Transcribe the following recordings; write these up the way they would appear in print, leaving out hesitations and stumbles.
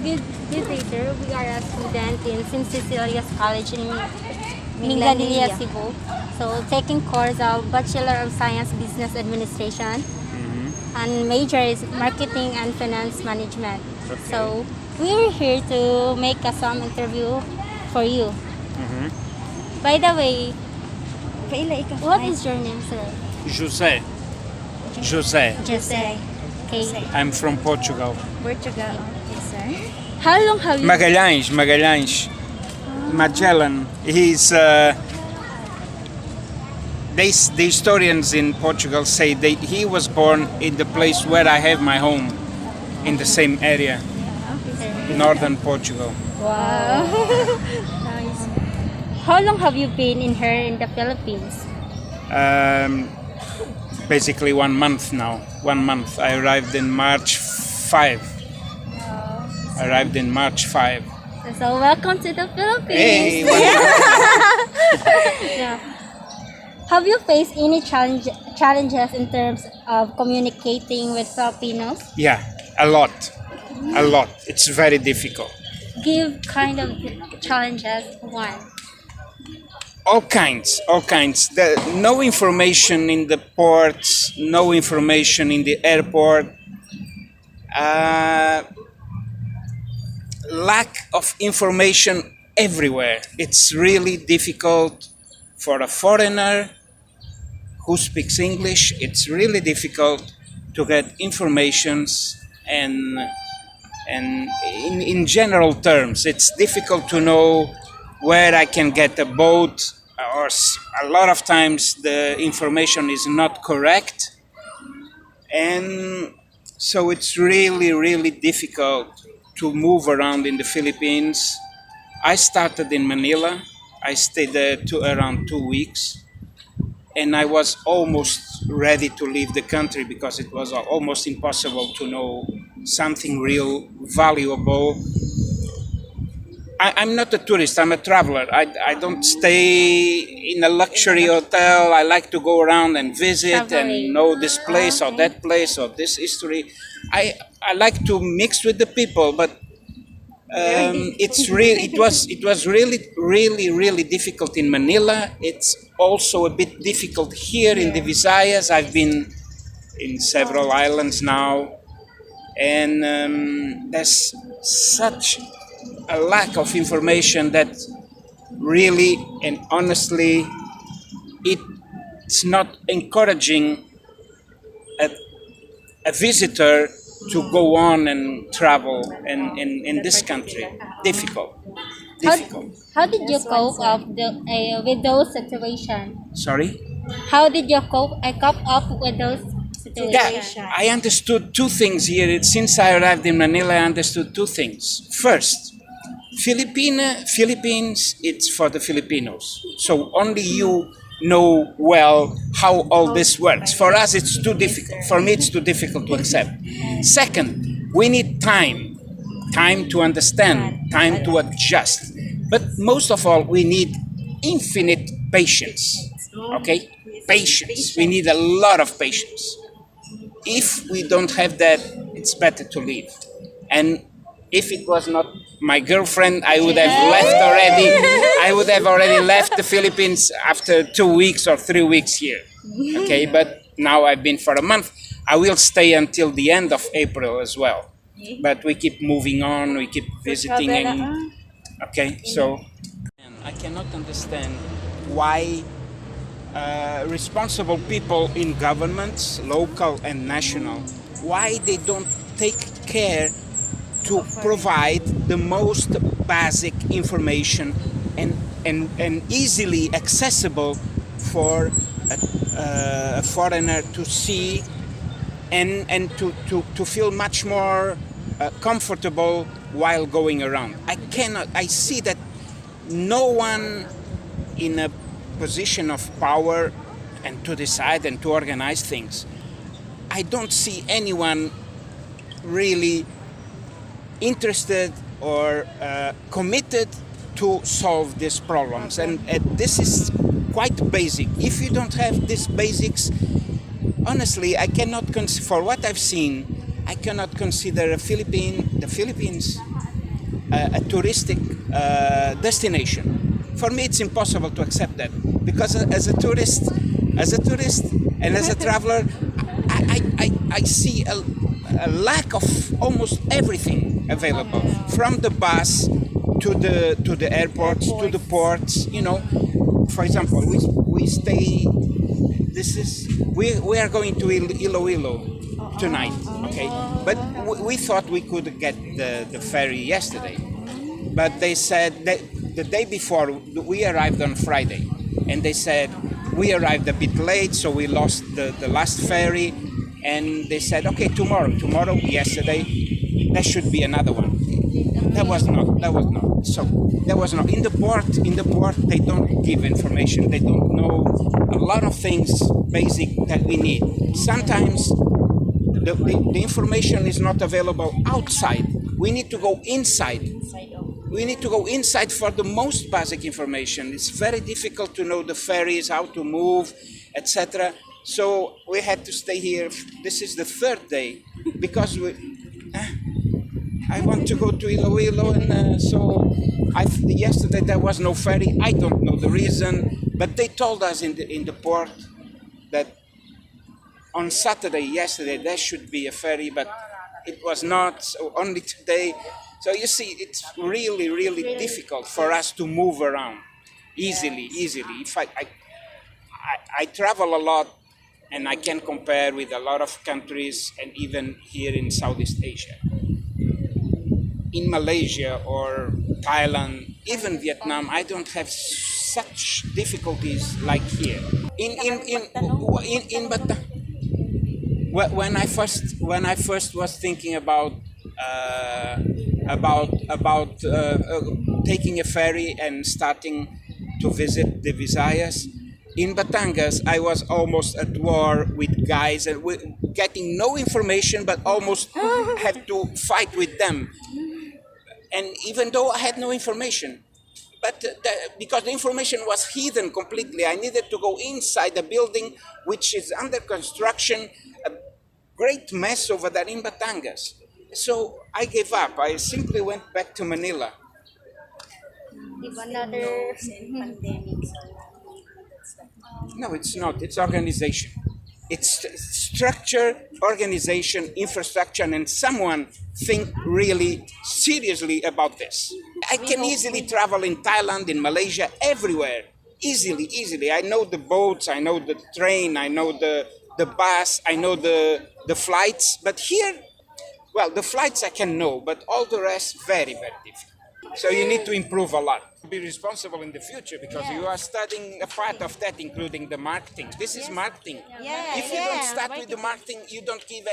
Good day, sir. We are a student in St. Cecilia's College in Minglanilla, Cebu. So, taking course of Bachelor of Science Business Administration, and major is Marketing and Finance Management. Okay. So, we're here to make some interview for you. By the way, what is your name, sir? José. José. Jose. Okay. I'm from Portugal. Portugal. Yes, sir. How long have you? Magalhães. Magellan. He's. The historians in Portugal say that he was born in the place where I have my home, in the same area, northern Portugal. Wow. Nice. How long have you been here in the Philippines? Basically 1 month now. 1 month. I arrived in March 5. So welcome to the Philippines. Hey, Yeah. Have you faced any challenges in terms of communicating with Filipinos? yeah, a lot. It's very difficult. Give kind of challenges one. All kinds. No information in the ports, no information in the airport. Lack of information everywhere. It's really difficult for a foreigner who speaks English. It's really difficult to get informations, and in general terms, it's difficult to know where I can get a boat, or a lot of times the information is not correct, and so it's really difficult to move around in the Philippines. I started in Manila. I stayed there around 2 weeks, and I was almost ready to leave the country because it was almost impossible to know something real valuable. I'm not a tourist, I'm a traveler. I don't stay in a luxury hotel. I like to go around and visit and know this place or that place or this history. I like to mix with the people, but it was really difficult in Manila. It's also a bit difficult here in the Visayas. I've been in several islands now, and there's such a lack of information that really and honestly it's not encouraging a visitor to go on and travel in this country. Difficult. How did you cope up with those situations? Sorry? How did you cope up with those situations? Yeah, I understood two things here. Since I arrived in Manila, I understood two things. First, Philippines, it's for the Filipinos. So only you know well how all this works. For us, it's too difficult. For me, it's too difficult to accept. Second, we need time to understand, time to adjust. But most of all, we need infinite patience. Okay? Patience. We need a lot of patience. If we don't have that, it's better to leave. And if it was not my girlfriend, I would have left already. I would have already left the Philippines after 2 weeks or 3 weeks here. Okay, but now I've been for a month. I will stay until the end of April as well. But we keep moving on, we keep visiting. Okay, so I cannot understand why responsible people in governments, local and national, why they don't take care to provide the most basic information and easily accessible for a foreigner to see and to feel much more comfortable while going around. I see that no one in a position of power and to decide and to organize things, I don't see anyone really interested or committed to solve these problems, and this is quite basic. If you don't have these basics, honestly, I cannot for what I've seen, I cannot consider the Philippines a touristic destination. For me, it's impossible to accept that because as a tourist, and as a traveler, I see a lack of almost everything available, from the bus to the airports, to the ports. You know, for example, we stay. We are going to Iloilo tonight, okay? But we thought we could get the ferry yesterday, but they said that the day before we arrived on Friday, and they said we arrived a bit late, so we lost the last ferry, and they said okay, tomorrow, yesterday, there should be another one. That was not. So there was not in the port. They don't give information. They don't know a lot of things basic that we need. Sometimes the information is not available outside. We need to go inside. We need to go inside for the most basic information. It's very difficult to know the ferries, how to move, etc. So we had to stay here. This is the third day because I want to go to Iloilo, and yesterday there was no ferry. I don't know the reason, but they told us in the port that on Saturday, yesterday, there should be a ferry, but it was not. So only today. So you see, it's really, really difficult for us to move around easily. If I travel a lot, and I can compare with a lot of countries, and even here in Southeast Asia. In Malaysia or Thailand, even Vietnam, I don't have such difficulties like here. In Batam, when I first was thinking about taking a ferry and starting to visit the Visayas. In Batangas, I was almost at war with guys and getting no information, but almost had to fight with them. And even though I had no information, but because the information was hidden completely, I needed to go inside the building, which is under construction, a great mess over there in Batangas. So I gave up. I simply went back to Manila. Another No, it's not. It's organization. It's structure, organization, infrastructure, and someone think really seriously about this. I can easily travel in Thailand, in Malaysia, everywhere. Easily. I know the boats, I know the train, I know the bus, I know the flights. But here, well, the flights I can know, but all the rest, very, very difficult. So you need to improve a lot. Be responsible in the future because you are studying a part of that, including the marketing. This is marketing. If you don't start with the marketing, you don't give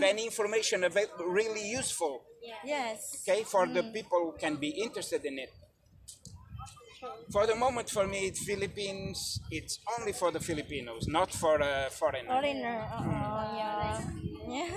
any information really useful. Yes. Okay, for the people who can be interested in it. For the moment, for me, Philippines, it's only for the Filipinos, not for a foreigner. Foreigner. Yeah.